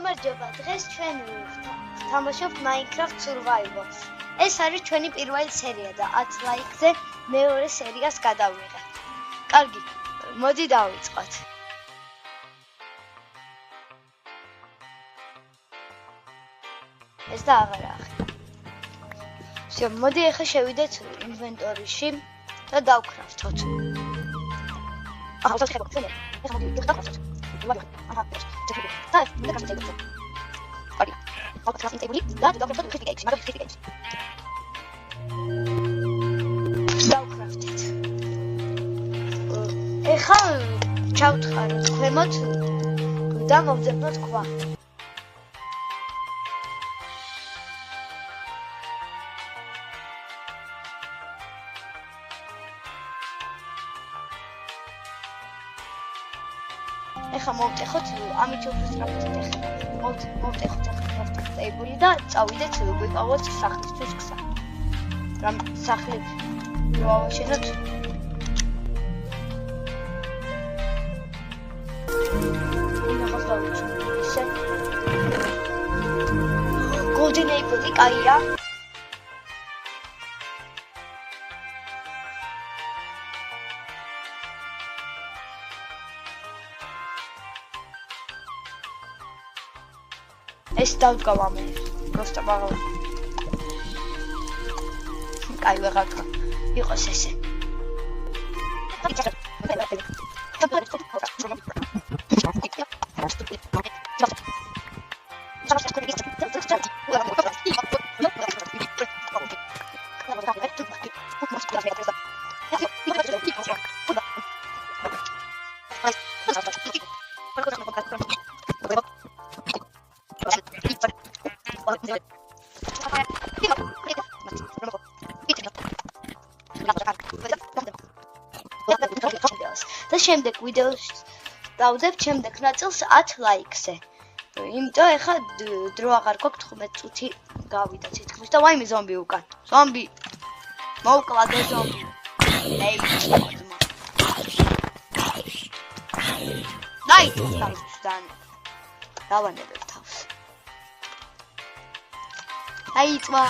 გამარჯობა, დღეს ჩვენ ვთამაშობთ Minecraft Survival-ს. ეს არის ჩვენი პირველი სერია და 10 ლაიქზე მეორე სერიას გადავიღებთ. კარგი, მოდი დავიწყოთ. ეს და აღარა. მოდი ახლა შევიდეთ ინვენტორიში და დავკრაფტოთ. ახლა შევიდეთ. ახლა მოდი დავკრაფტოთ. ეხლა ჩავთხაროთ ქვემოთ და მოვძებნოთ ქვა. ეხლა მოვტეხოთ ამით უფრო სწრაფად ეხება. მოვტეხოთ crafting table და წავიდეთ გვიყავოთ სახლისთვის გზა. რამ სახლი გავაშენოთ. ინახოს დავიწყოთ. ისე. golden apple-ი კაია. ეს დავდგავა მე просто მაგალითად კაი ვეღარ თქვა იყოს ესე და შემდეგ ვიდეოს დავდებთ შემდეგ ნაწილს 10 ლაიქზე. იმიტომ ეხლა დრო აღარ გვაქვს 15 წუთი გავიდა თითქმის და ვაიმე ზომბი უკან. ზომბი. მოვკლადე ზომბი. ეი. დაი, დავსთან. დავანებებ თავს. აი, წმა.